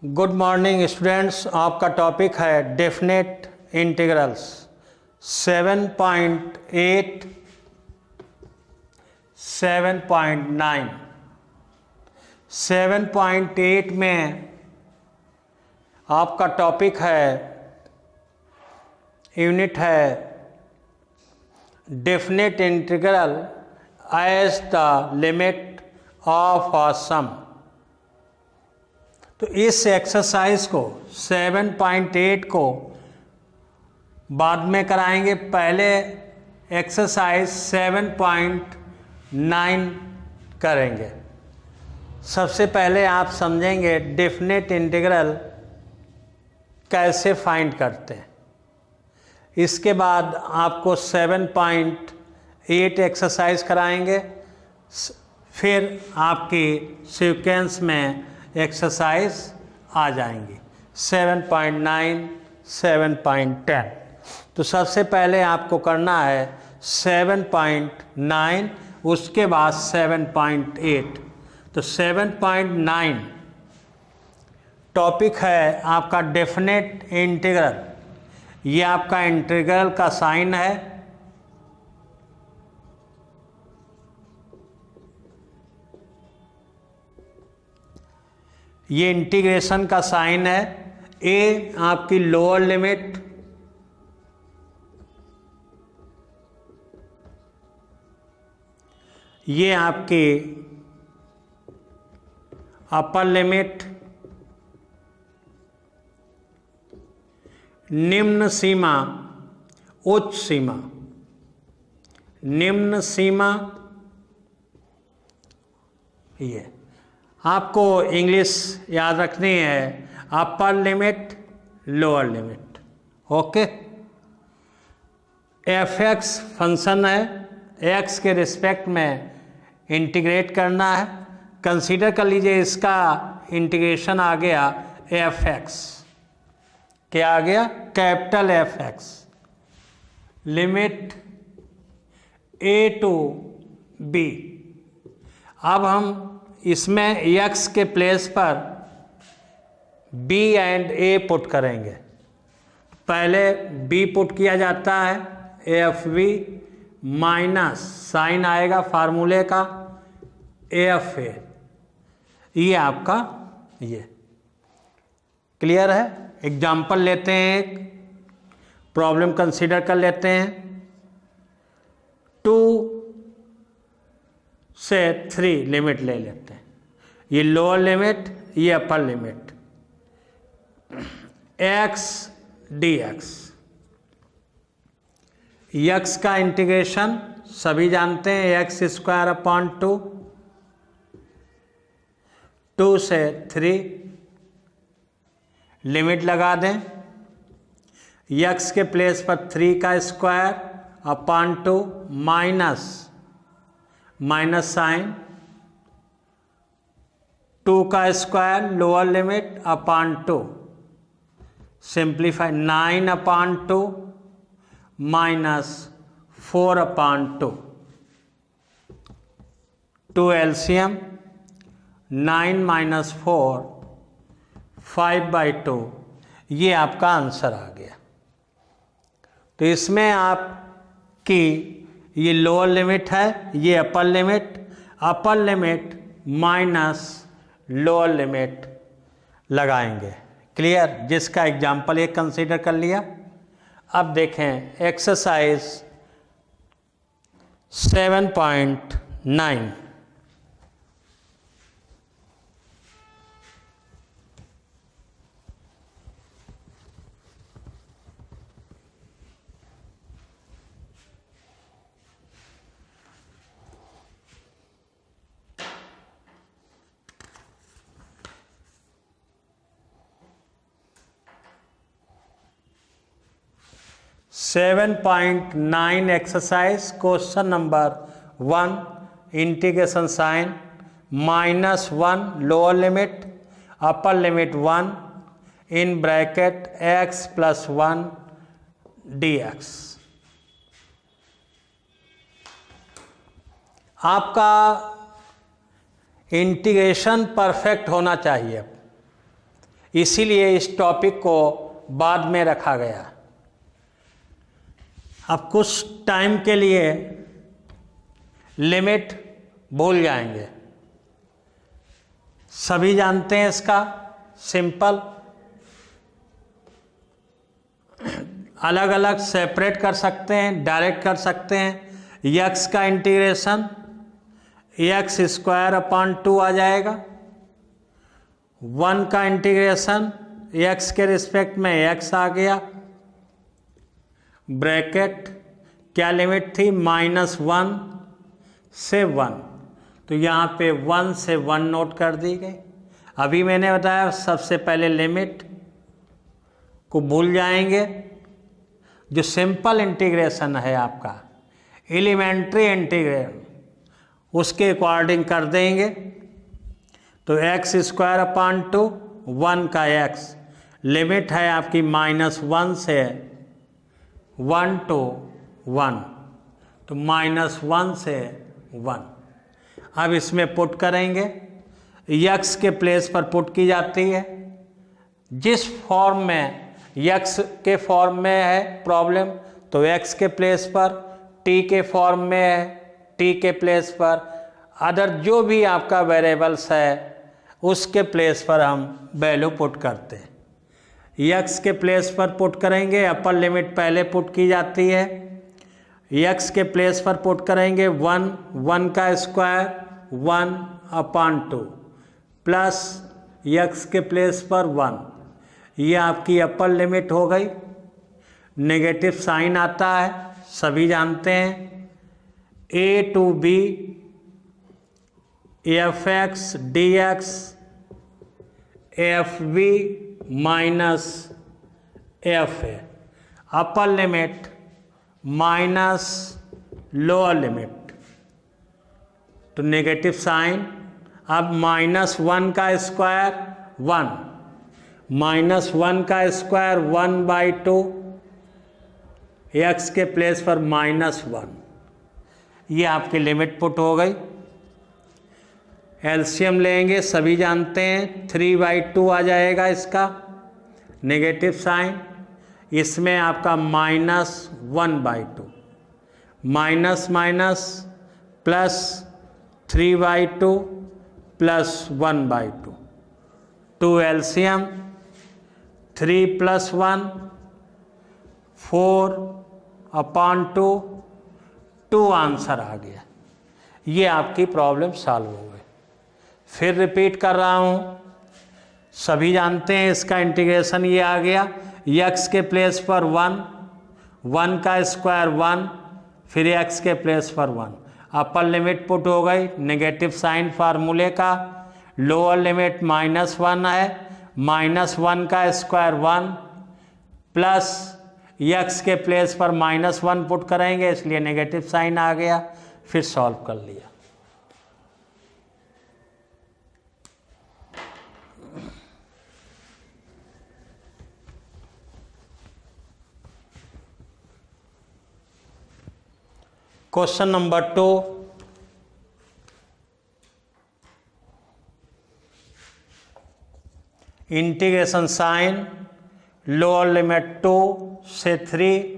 Good morning students. आपका topic है definite integrals 7.8 7.9। 7.8 में आपका टॉपिक है, यूनिट है definite integral as the limit of a sum. तो इस एक्सरसाइज को 7.8 को बाद में कराएंगे। पहले एक्सरसाइज 7.9 करेंगे। सबसे पहले आप समझेंगे डेफिनेट इंटीग्रल कैसे फाइंड करते हैं। इसके बाद आपको 7.8 एक्सरसाइज कराएंगे, फिर आपकी सीक्वेंस में एक्सरसाइज आ जाएंगी 7.9 7.10। तो सबसे पहले आपको करना है 7.9, उसके बाद 7.8। तो 7.9 टॉपिक है आपका डेफिनेट इंटीग्रल। ये आपका इंटीग्रल का साइन है। ये इंटीग्रेशन का साइन है। ए आपकी लोअर लिमिट, ये आपकी अपर लिमिट, निम्न सीमा, उच्च सीमा। निम्न सीमा ये आपको इंग्लिश याद रखनी है, upper limit lower limit. Okay. F x function है, एक्स के रिस्पेक्ट में इंटीग्रेट करना है। कंसीडर कर लीजिए इसका इंटीग्रेशन आ गया एफ एक्स। क्या आ गया? Capital F X. Limit A to B. अब हम इसमें x के प्लेस पर b एंड a पुट करेंगे। पहले b पुट किया जाता है, एफ बी माइनस साइन आएगा फार्मूले का एफ ए। ये आपका ये क्लियर है। एग्जाम्पल लेते हैं, एक प्रॉब्लम कंसीडर कर लेते हैं। 2 से 3 लिमिट ले लेते हैं। ये लोअर लिमिट, ये upper limit. x dx, x का इंटीग्रेशन सभी जानते हैं, x स्क्वायर अपॉन 2। 2 से 3 लिमिट लगा दें। x के प्लेस पर 3 का स्क्वायर अपॉन 2 माइनस साइन 2 का square lower limit upon 2, simplify 9 upon 2 minus 4 upon 2। 2 LCM 9 minus 4 5/2। ये आपका आंसर आ गया। तो इसमें आपकी ये लोअर लिमिट है, ये upper limit minus lower limit लगाएंगे। क्लियर? जिसका एग्जाम्पल एक कंसीडर कर लिया। अब देखें exercise 7.9। Seven point 9 exercise question number 1, integration sine -1 lower limit upper limit 1 in bracket x + 1 dx। आपका इंटीग्रेशन परफेक्ट होना चाहिए। इसीलिए इस टॉपिक को बाद में रखा गया। अब कुछ टाइम के लिए लिमिट भूल जाएंगे, सभी जानते हैं इसका सिंपल, अलग अलग सेपरेट कर सकते हैं, डायरेक्ट कर सकते हैं। यक्स का इंटीग्रेशन एक्स स्क्वायर अपॉन 2 आ जाएगा, 1 का इंटीग्रेशन एक्स के रिस्पेक्ट में एक्स आ गया, ब्रैकेट क्या लिमिट थी -1 से 1, तो यहाँ पे 1 से 1 नोट कर दी गई। अभी मैंने बताया सबसे पहले लिमिट को भूल जाएंगे, जो सिंपल इंटीग्रेशन है आपका एलिमेंट्री इंटीग्रेशन उसके अकॉर्डिंग कर देंगे। तो एक्स स्क्वायर अपॉन 2 1 का एक्स लिमिट है आपकी -1 से 1 to 1, तो -1 से 1। अब इसमें पुट करेंगे, यक्स के प्लेस पर पुट की जाती है। जिस फॉर्म में यक्स के फॉर्म में है प्रॉब्लम तो एक्स के प्लेस पर, टी के फॉर्म में है टी के प्लेस पर, अदर जो भी आपका वेरिएबल्स है उसके प्लेस पर हम वैल्यू पुट करते हैं। यक्स के प्लेस पर पुट करेंगे, अपर लिमिट पहले पुट की जाती है। यक्स के प्लेस पर पुट करेंगे 1 का स्क्वायर 1 अपॉन 2 प्लस यक्स के प्लेस पर 1, ये आपकी अपर लिमिट हो गई। नेगेटिव साइन आता है, सभी जानते हैं, a to b fx dx fb minus fa, upper limit minus lower limit, तो नेगेटिव साइन। अब -1 का स्क्वायर 1, -1 का स्क्वायर 1/2, एक्स के प्लेस पर -1, ये आपकी लिमिट पुट हो गई। एलसीएम लेंगे, सभी जानते हैं 3/2 आ जाएगा इसका, नेगेटिव साइन। इसमें आपका -1/2, minus minus plus 3/2 plus 1/2, 2 LCM 3 + 1 4/2, 2 answer आ गया। ये आपकी प्रॉब्लम सॉल्व हो गई। फिर रिपीट कर रहा हूँ, सभी जानते हैं इसका इंटीग्रेशन ये आ गया। यक्स के प्लेस पर 1 का स्क्वायर 1, फिर एक्स के प्लेस पर 1, अपर लिमिट पुट हो गई, नेगेटिव साइन फार्मूले का। लोअर लिमिट -1 है, -1 का स्क्वायर 1 प्लस यक्स के प्लेस पर -1 पुट करेंगे, इसलिए नेगेटिव साइन आ गया। फिर सॉल्व कर लिया। Question number 2, integration sine lower limit 2 से 3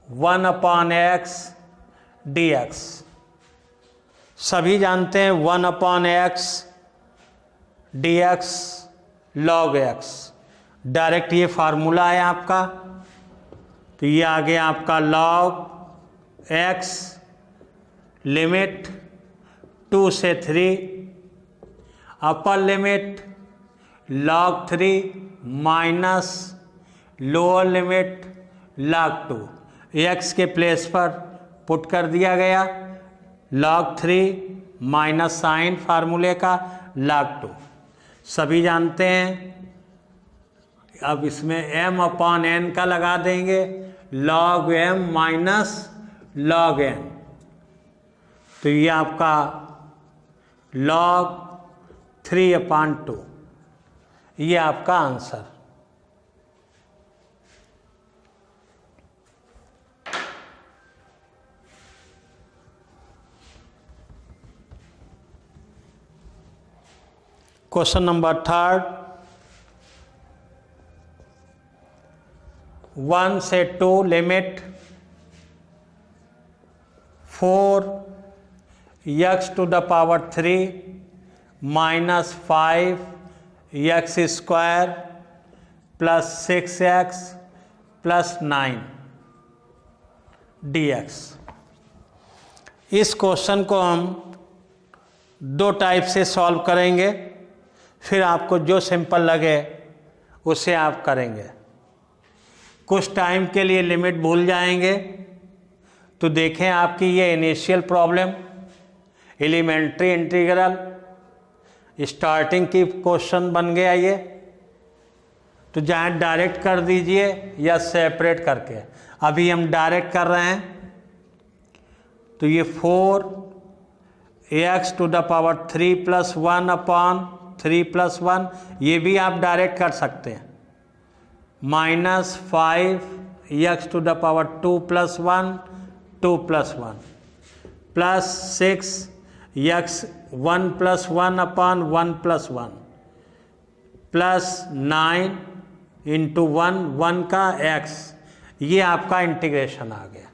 1/x dx, सभी जानते हैं 1/x dx log x, direct ये फार्मूला है आपका। तो ये आ गया आपका log x लिमिट 2 से 3, upper limit log 3 minus lower limit log 2, x के प्लेस पर पुट कर दिया गया, log 3 माइनस साइन फार्मूले का log 2, सभी जानते हैं। अब इसमें m/n का लगा देंगे, log m minus log n, तो ये आपका log 3/2, ये आपका आंसर। क्वेश्चन नंबर 3, 1 से 2 limit 4x to the power 3 minus 5x square plus 6x plus 9 dx। इस क्वेश्चन को हम दो टाइप से सॉल्व करेंगे, फिर आपको जो सिंपल लगे उसे आप करेंगे। कुछ टाइम के लिए लिमिट भूल जाएंगे तो देखें आपकी ये initial problem elementary integral starting की क्वेश्चन बन गया ये, तो चाहे डायरेक्ट कर दीजिए या सेपरेट करके। अभी हम डायरेक्ट कर रहे हैं, तो ये 4x to the power 3 plus 1 upon 3 plus 1, ये भी आप डायरेक्ट कर सकते हैं। Minus 5x to the power 2 plus 1 2 plus 1 plus 6x 1 plus 1 upon 1 plus 1 plus 9 into 1 का x, ये आपका इंटीग्रेशन आ गया।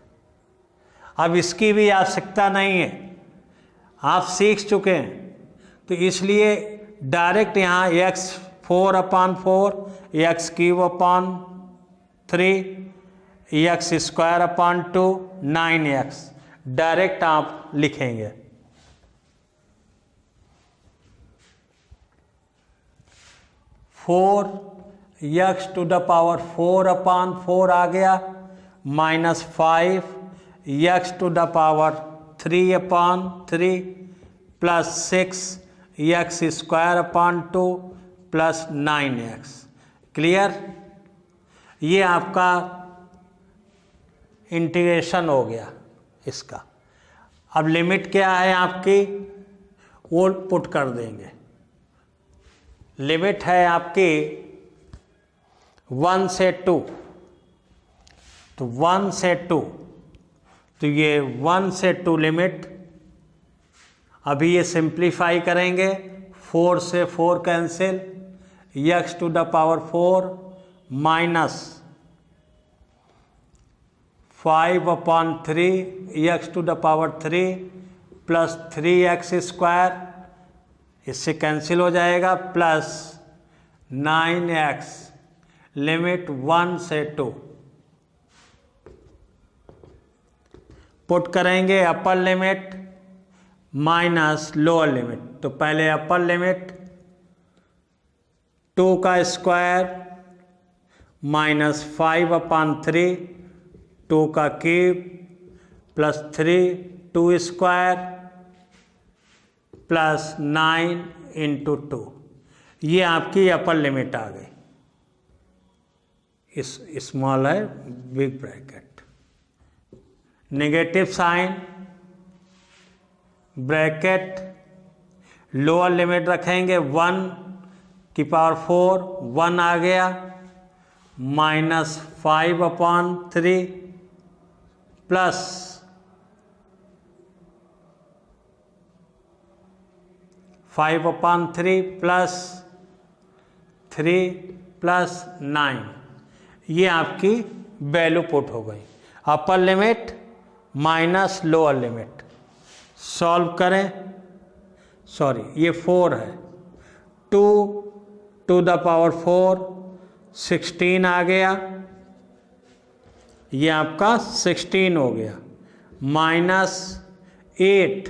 अब इसकी भी आवश्यकता नहीं है, आप सीख चुके हैं, तो इसलिए डायरेक्ट यहाँ x 4 upon 4 x cube upon 3 x square upon 2 9x direct आप लिखेंगे। Four x to the power 4 upon 4 आ गया, minus 5x to the power 3 upon 3 plus 6x square upon 2 plus 9x। Clear? ये आपका इंटीग्रेशन हो गया इसका। अब लिमिट क्या है आपकी, वो पुट कर देंगे। लिमिट है आपकी 1 से 2, तो 1 से 2, तो ये 1 से 2 लिमिट। अभी ये सिंप्लीफाई करेंगे, 4 से 4 cancel, x to the power 4 minus 5 upon 3 x to the power 3 plus 3x square, इससे कैंसिल हो जाएगा, प्लस 9x लिमिट 1 से 2। पुट करेंगे अपर लिमिट माइनस लोअर लिमिट। तो पहले अपर लिमिट 2 का स्क्वायर माइनस 5 अपॉन 3 2 का cube plus 3 2 square plus 9 into 2, ये आपकी अपर लिमिट आ गई। इस स्मॉल है big bracket, negative sign bracket, lower limit रखेंगे 1 की पावर 4 1 आ गया, minus 5 upon 3 plus 5 upon 3 plus 3 plus 9, ये आपकी वैल्यू पुट हो गई। Upper limit minus lower limit. Solve करें, सॉरी ये 4 है, 2 टू द पावर 4 16 आ गया, ये आपका 16 हो गया, माइनस 8,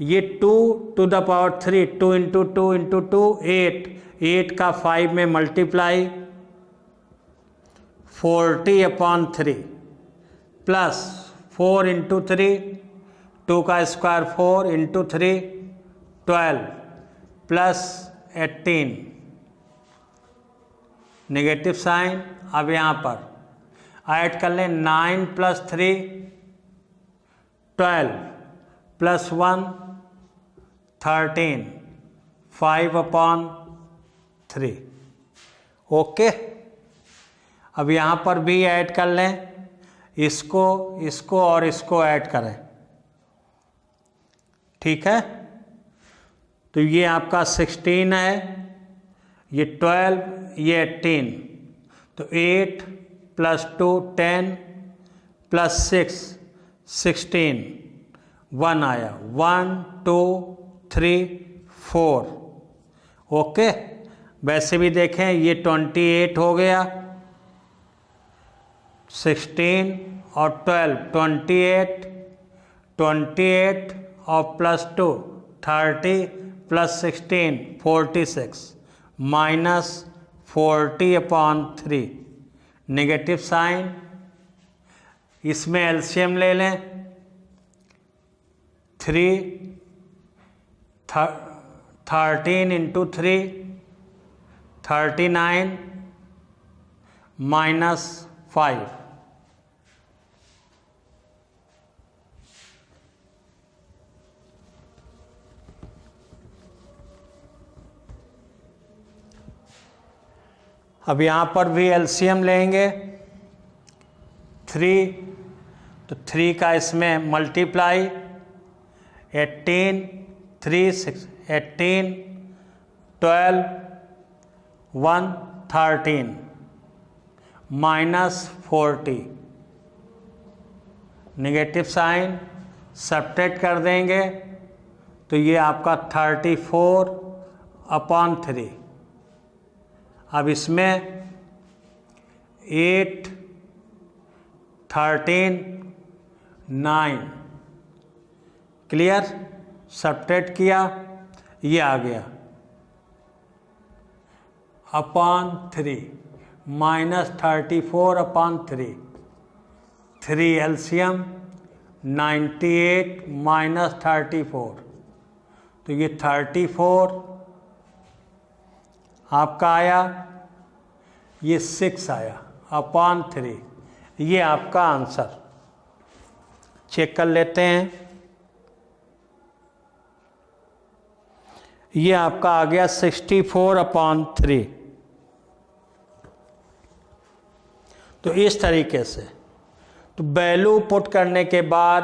ये 2 to the power 3 2 into 2 into 2 8 का 5 में मल्टीप्लाई 40 अपॉन 3 प्लस 4 इंटू 3 2 का square 4 into 3 12 plus 18, negative sign. अब यहाँ पर ऐड कर लें 9 प्लस 3 12 प्लस 1 13 5 अपॉन 3। ओके, अब यहाँ पर भी ऐड कर लें, इसको इसको और इसको ऐड करें, ठीक है। तो ये आपका 16 है, ये 12, ये 18, तो 8 + 2 10 + 6 16, 1 आया, 1 2 3 4। ओके, वैसे भी देखें ये 28 हो गया, 16 और 12 28, 28 और +2 30 + 16 46 -40/3 नेगेटिव साइन। इसमें एलसीएम ले लें, 13 × 3 39 -5। अब यहाँ पर भी एलसीएम लेंगे, 3 तो 3 का इसमें मल्टीप्लाई, 18 3 6 18 12 1 13 -40 नेगेटिव साइन। सब्ट्रैक्ट कर देंगे तो ये आपका 34/3। अब इसमें 8 13 9 क्लियर, सब्ट्रैक्ट किया, ये आ गया /3 -34/3। 3 एलसीएम 98 -34, तो ये 34 आपका आया, ये 6 आया /3। ये आपका आंसर। चेक कर लेते हैं, ये आपका आ गया 64/3। तो इस तरीके से तो वैल्यू पुट करने के बाद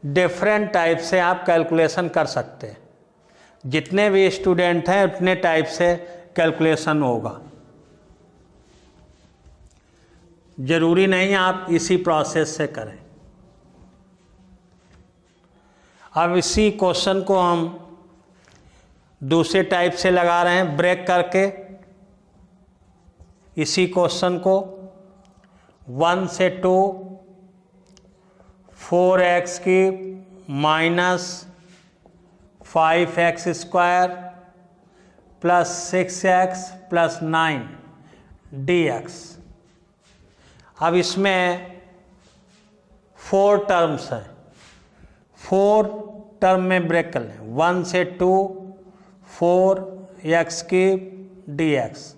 डिफरेंट टाइप से आप कैलकुलेशन कर सकते हैं। जितने भी स्टूडेंट हैं उतने टाइप से कैलकुलेशन होगा, जरूरी नहीं आप इसी प्रोसेस से करें। अब इसी क्वेश्चन को हम दूसरे टाइप से लगा रहे हैं, ब्रेक करके। इसी क्वेश्चन को 1 से 2 4x³ -5x² + 6x + 9 dx। अब इसमें 4 टर्म्स हैं, 4 टर्म में ब्रेक कर लें। 1 से 2 4x³ dx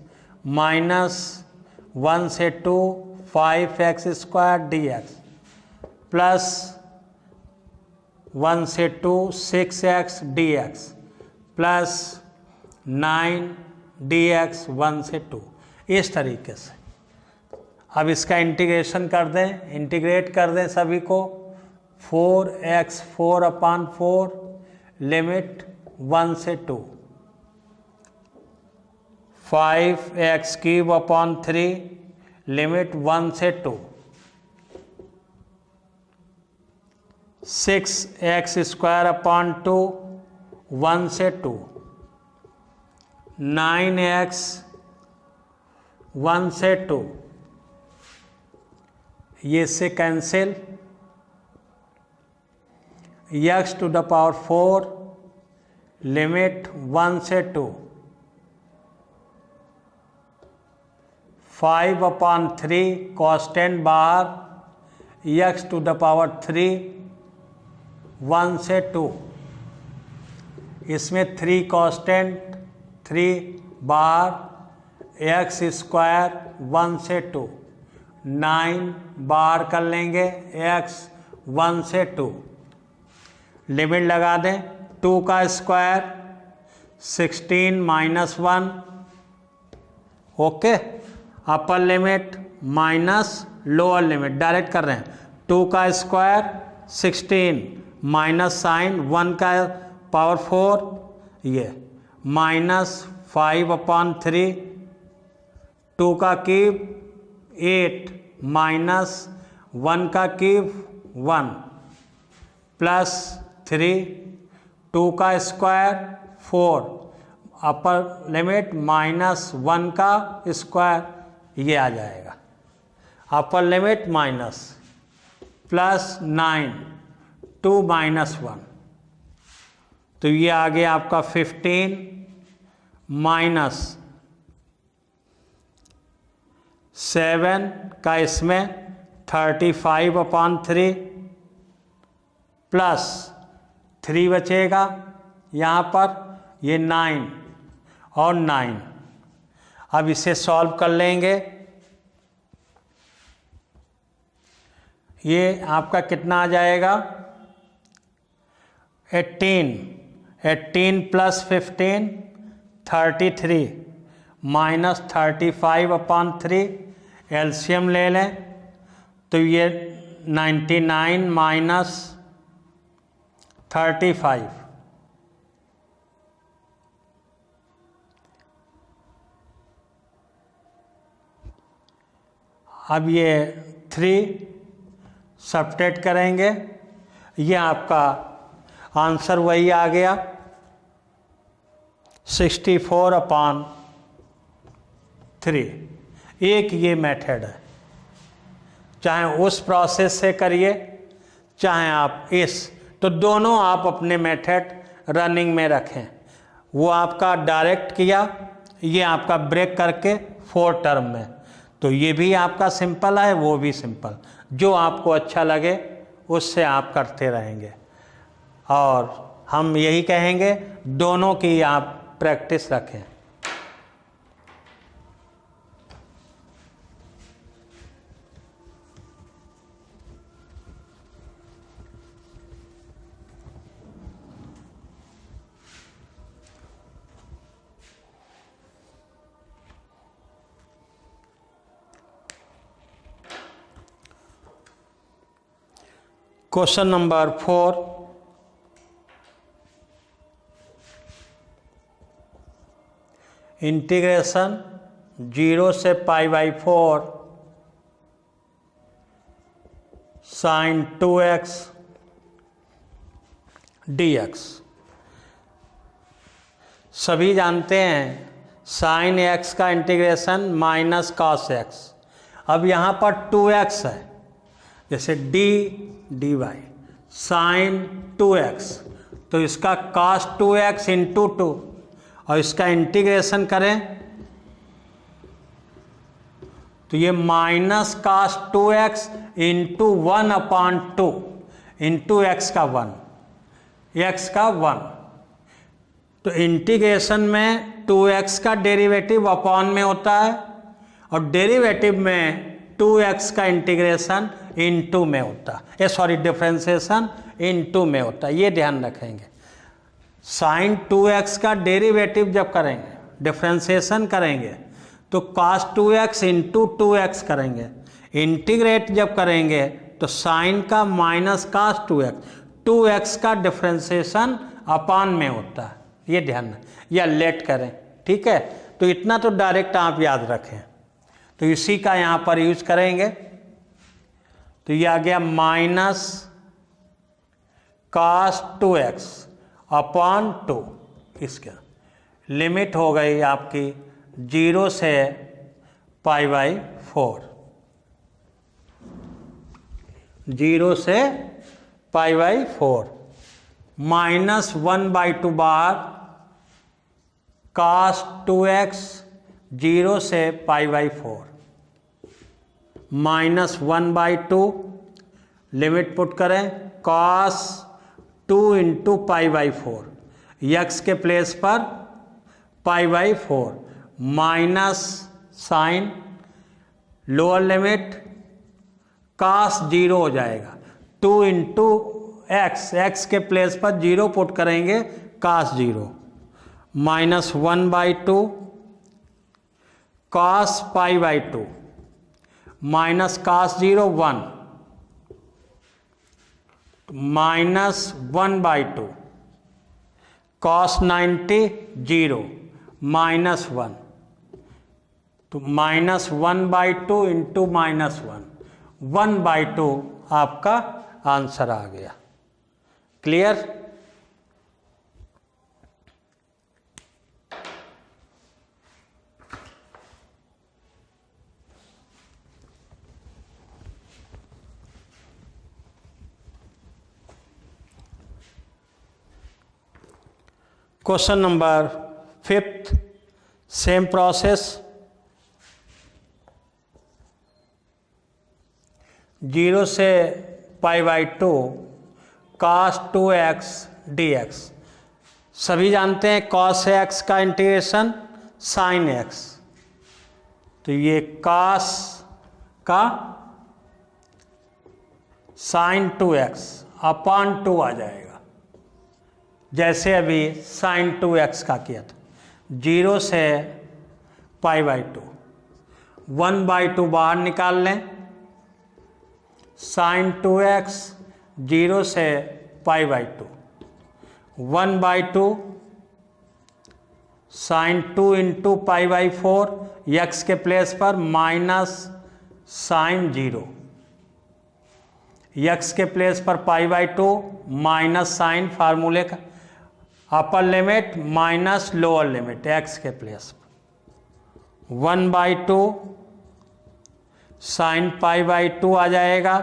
-1 से 2 5x² dx प्लस 1 से 2 6x dx प्लस 9 dx 1 से 2। इस तरीके से अब इसका इंटीग्रेशन कर दें, इंटीग्रेट कर दें सभी को। 4x4/4 लिमिट 1 से 2, 5x³ लिमिट 1 से 2, 6x² 1 से 2, 9x 1 से 2, ये से कैंसिल, x⁴ लिमिट 1 से 2, 5/3 कांस्टेंट बाहर, x⁴ 1 से 2, इसमें 3 कांस्टेंट, 3 बाहर, x² 1 से 2, 9 बाहर कर लेंगे, x 1 से 2, लिमिट लगा दें। 2 का स्क्वायर 16 -1, ओके। अपर limit minus lower limit direct कर रहे हैं। 2 का स्क्वायर 16 माइनस साइन 1 का पावर 4, ये -5/3 2 का क्यूब 8 माइनस 1 का क्यूब 1 प्लस 3 2 का स्क्वायर 4 अपर लिमिट माइनस 1 का स्क्वायर ये आ जाएगा अपर लिमिट माइनस प्लस 9 2 माइनस 1 तो ये आ गया आपका 15 माइनस 7 का इसमें 35/3 प्लस 3 बचेगा यहाँ पर ये 9 और 9। अब इसे सॉल्व कर लेंगे। ये आपका कितना आ जाएगा 18 प्लस 15 33 माइनस 35/3 एलसीएम ले लें तो ये 99 माइनस 35 अब ये 3 सब्ट्रैक्ट करेंगे ये आपका आंसर वही आ गया 64/3। एक ये मेथड है, चाहे उस प्रोसेस से करिए चाहे आप इस, तो दोनों आप अपने मेथड रनिंग में रखें। वो आपका डायरेक्ट किया, ये आपका ब्रेक करके 4 टर्म में, तो ये भी आपका सिंपल है वो भी सिंपल, जो आपको अच्छा लगे उससे आप करते रहेंगे। और हम यही कहेंगे दोनों की आप प्रैक्टिस रखें। क्वेश्चन नंबर 4, इंटीग्रेशन 0 से π/4 sin 2x dx। सभी जानते हैं sin x का इंटीग्रेशन माइनस cos x। अब यहाँ पर 2x है, जैसे dy sin 2x, तो इसका cos 2x इंटू 2 और इसका इंटीग्रेशन करें तो ये minus cos 2x into 1/2 into x का 1 तो इंटीग्रेशन में 2x का डेरिवेटिव अपॉन में होता है और डेरिवेटिव में 2x का इंटीग्रेशन इनटू में होता है, सॉरी डिफरेंशिएशन इनटू में होता है। ये ध्यान रखेंगे। साइन 2x का डेरिवेटिव जब करेंगे, डिफरेंशिएशन करेंगे तो cos 2x इंटू 2x करेंगे। इंटीग्रेट जब करेंगे तो साइन का माइनस cos 2x का डिफरेंशिएशन अपान में होता है। ये ध्यान या लेट करें, ठीक है। तो इतना तो डायरेक्ट आप याद रखें, तो इसी का यहाँ पर यूज करेंगे। तो ये आ गया माइनस cos 2x अपॉन 2, इसका लिमिट हो गई आपकी 0 से π/4, 0 से π/4 माइनस 1/2 बार cos 2x 0 से π/4 माइनस 1/2 लिमिट पुट करें cos 2 इंटू π/4 यक्स के प्लेस पर π/4 minus sine lower limit cos 0 हो जाएगा 2 इंटू एक्स के प्लेस पर 0 पुट करेंगे cos 0 minus 1/2 cos π/2 minus cos 0 1 minus 1/2 cos 90 0 minus 1, तो -1/2 इंटू -1, 1/2 आपका आंसर आ गया। Clear? Question number 5th, same process. 0 से π/2 cos 2x dx। सभी जानते हैं cos x का इंटीग्रेशन sin x, तो ये cos का sin 2x अपॉन 2 आ जाएगा, जैसे अभी sin 2x का किया था। 0 से π/2, 1/2 बाहर निकाल लें, sin 2x 0 से π/2, 1/2 sin 2 इंटू π/4, x के प्लेस पर माइनस sin 0, x के प्लेस पर π/2 माइनस साइन, फार्मूले का अपर limit minus lower limit, x के प्लेस पर 1/2 साइन π/2 आ जाएगा,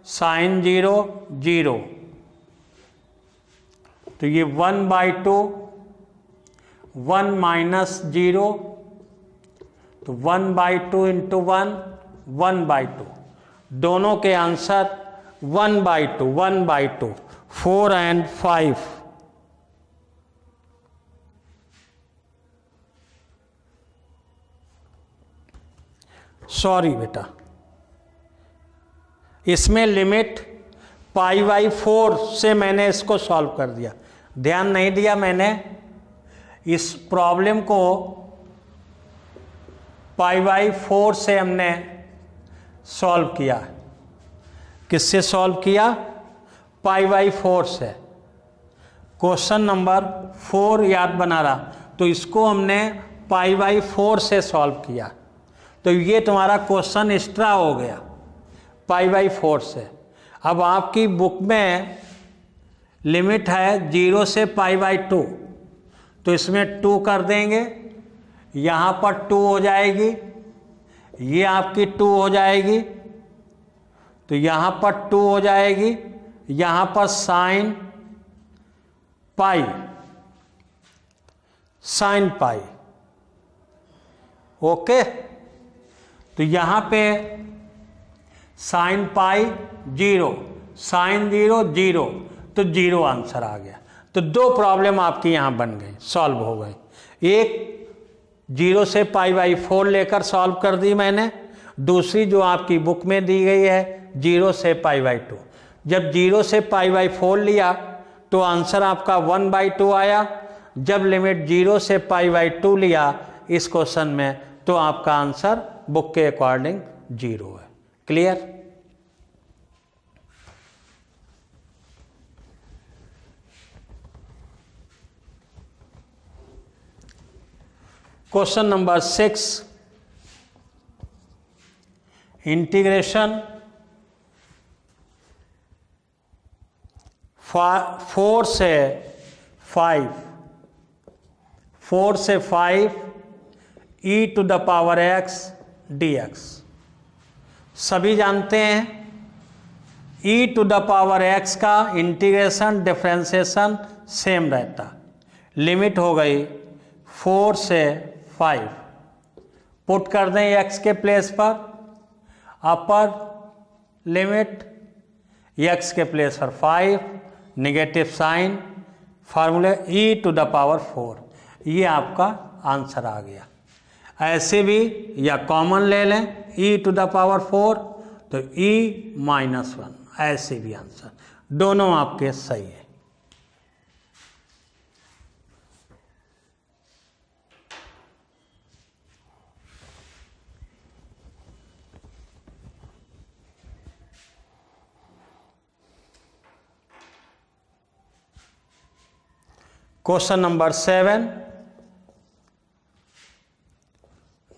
साइन 0 0, तो ये 1/2, 1 माइनस 0, तो 1/2 इंटू 1, 1/2, दोनों के आंसर 1/2, 1/2, 4 and 5। सॉरी बेटा, इसमें लिमिट π/4 से मैंने इसको सॉल्व कर दिया, ध्यान नहीं दिया मैंने। इस प्रॉब्लम को π/4 से हमने सॉल्व किया। किससे सॉल्व किया? π/4 से। क्वेश्चन नंबर 4 याद बना रहा, तो इसको हमने π/4 से सॉल्व किया, तो ये तुम्हारा क्वेश्चन एक्स्ट्रा हो गया π/4 से। अब आपकी बुक में लिमिट है 0 से π/2, तो इसमें 2 कर देंगे, यहाँ पर 2 हो जाएगी, ये आपकी 2 हो जाएगी, तो यहाँ पर 2 हो जाएगी, यहाँ पर साइन पाई, ओके। तो यहाँ पे साइन पाई 0, साइन 0 0, तो 0 आंसर आ गया। तो 2 प्रॉब्लम आपकी यहाँ बन गई, सॉल्व हो गई। एक 0 से π/4 लेकर सॉल्व कर दी मैंने, दूसरी जो आपकी बुक में दी गई है 0 से π/2। जब 0 से π/4 लिया तो आंसर आपका 1/2 आया, जब लिमिट 0 से π/2 लिया इस क्वेश्चन में, तो आपका आंसर बुक के अकॉर्डिंग 0 है। क्लियर? क्वेश्चन नंबर 6, इंटीग्रेशन 4 से 5 e⁻x dx। सभी जानते हैं e⁻x का इंटीग्रेशन डिफरेंशिएशन सेम रहता। लिमिट हो गई 4 से 5, पुट कर दें x के प्लेस पर, अपर लिमिट x के प्लेस पर 5, नेगेटिव साइन, फार्मूले e⁻4, ये आपका आंसर आ गया। ऐसे भी या कॉमन ले लें e⁻4, तो e-1, ऐसे भी आंसर, दोनों आपके सही है। क्वेश्चन नंबर 7,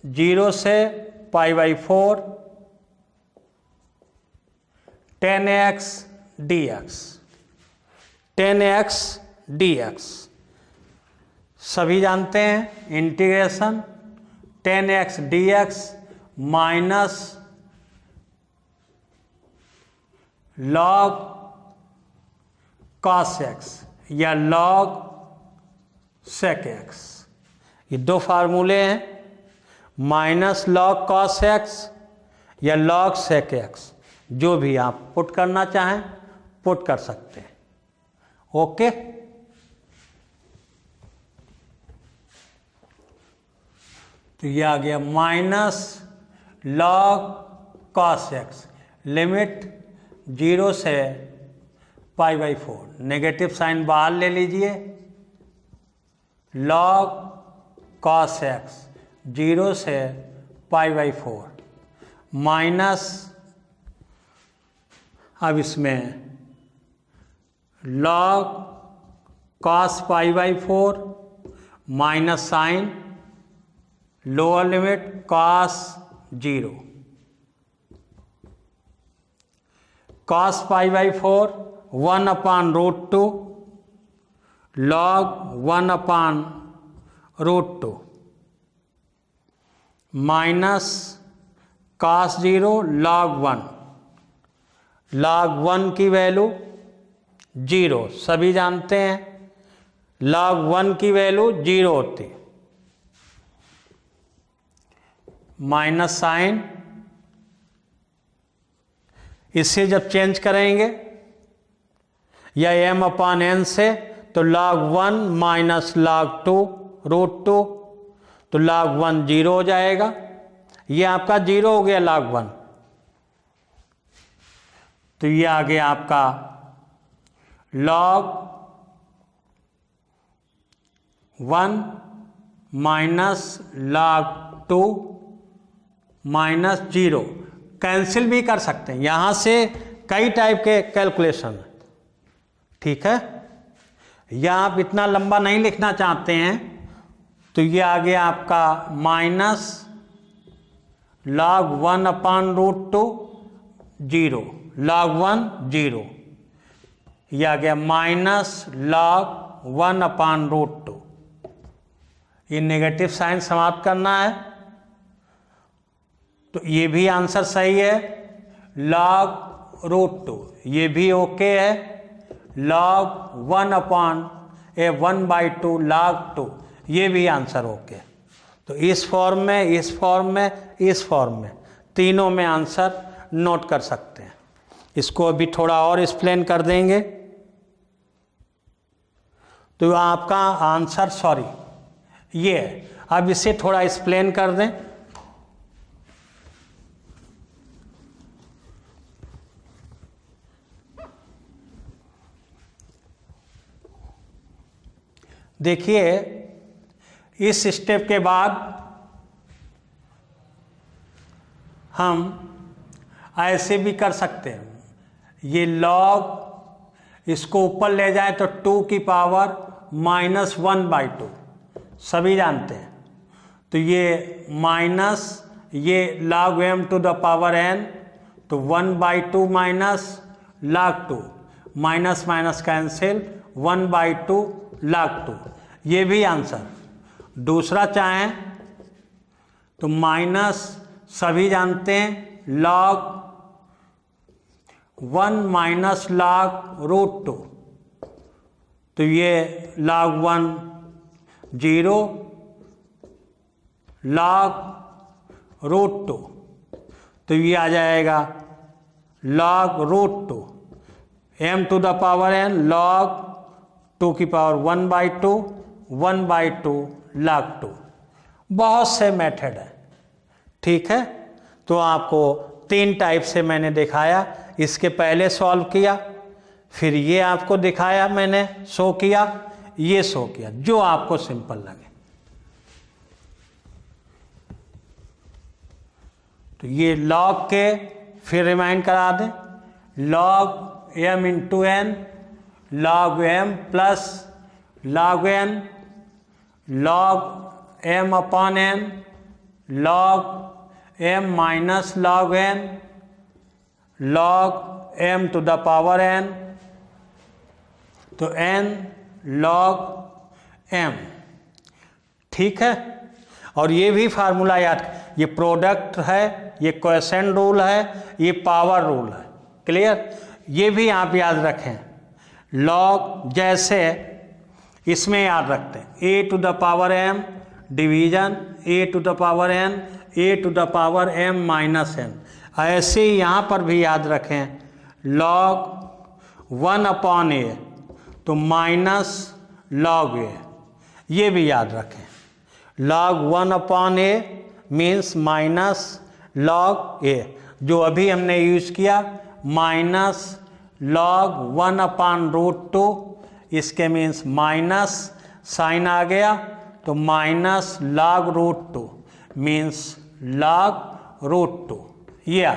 0 से π/4 10x dx, 10x dx सभी जानते हैं। Integration 10x dx minus log cos x या log sec x, ये दो फार्मूले हैं, माइनस log cos x या log sec x, जो भी आप पुट करना चाहें पुट कर सकते हैं। ओके, तो ये आ गया minus log cos x, limit 0 से π/4, नेगेटिव साइन बाहर ले लीजिए, log cos x 0 से π/4 माइनस, अब इसमें log cos π/4 minus sine lower limit cos 0, cos π/4 1/√2 log 1/√2 minus cos 0 log 1, log 1 की वैल्यू 0, सभी जानते हैं log 1 की वैल्यू 0 होती, माइनस साइन, इससे जब चेंज करेंगे या m/n से तो log 1 माइनस log 2√2, तो log 1 0 हो जाएगा, ये आपका 0 हो गया log 1, तो ये आ गया आपका log 1 minus log 2 minus 0, cancel भी कर सकते हैं, यहाँ से कई टाइप के कैलकुलेशन, ठीक है। या आप इतना लंबा नहीं लिखना चाहते हैं तो ये आ गया आपका माइनस log 1/√2 0, log 1 0, ये आ गया माइनस log 1/√2, ये नेगेटिव साइन समाप्त करना है, तो ये भी आंसर सही है, log√2 ये भी ओके है, log 1/(1/2) log 2 ये भी आंसर ओके। तो इस फॉर्म में, इस फॉर्म में, इस फॉर्म में, तीनों में आंसर नोट कर सकते हैं। इसको अभी थोड़ा और एक्सप्लेन कर देंगे, तो आपका आंसर सॉरी ये है। अब इसे थोड़ा एक्सप्लेन कर दें। देखिए, इस स्टेप के बाद हम ऐसे भी कर सकते हैं, ये log इसको ऊपर ले जाए तो 2 की पावर -1/2, सभी जानते हैं, तो ये माइनस ये log m to the power n, तो 1/2 minus log 2, minus minus cancel, 1/2 log 2, ये भी आंसर। दूसरा चाहें तो माइनस, सभी जानते हैं log 1 माइनस log√2, तो ये log 1 0 log√2, तो ये आ जाएगा log√2 m to the power n log 2 की पावर 1/2 1/2 log 2। बहुत से मेथड है, ठीक है। तो आपको 3 टाइप से मैंने दिखाया, इसके पहले सॉल्व किया, फिर ये आपको दिखाया, मैंने शो किया, ये शो किया, जो आपको सिंपल लगे। तो ये log के फिर रिमाइंड करा दें, log m into n log m plus log n log m/n log m minus log n, log m to the power n, तो n log m, ठीक है। और ये भी फार्मूला याद, ये प्रोडक्ट है, ये क्वोशेंट रूल है, ये पावर रूल है, क्लियर। ये भी आप याद रखें, log जैसे इसमें याद रखते हैं a to the power m division a to the power n, a to the power m minus n। ऐसे ही यहाँ पर भी याद रखें log 1 अपॉन a, तो माइनस log a, ये भी याद रखें। log 1 upon a means minus log a, जो अभी हमने यूज किया माइनस log 1 अपॉन √2, इसके मीन्स माइनस साइन आ गया तो माइनस log √2 मीन्स log √2, या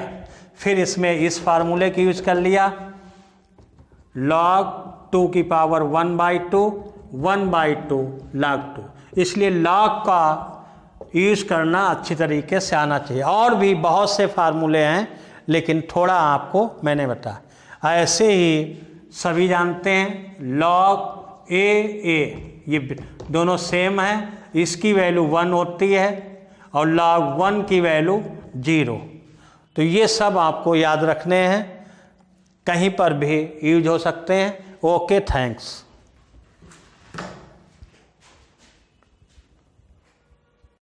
फिर इसमें इस फार्मूले की यूज कर लिया log 2 की पावर 1/2, 1/2 log 2, इसलिए log का यूज करना अच्छी तरीके से आना चाहिए। और भी बहुत से फार्मूले हैं, लेकिन थोड़ा आपको मैंने बताया। ऐसे ही सभी जानते हैं log a, ये दोनों सेम है, इसकी वैल्यू 1 होती है और log 1 की वैल्यू 0, तो ये सब आपको याद रखने हैं, कहीं पर भी यूज हो सकते हैं। Okay, thanks.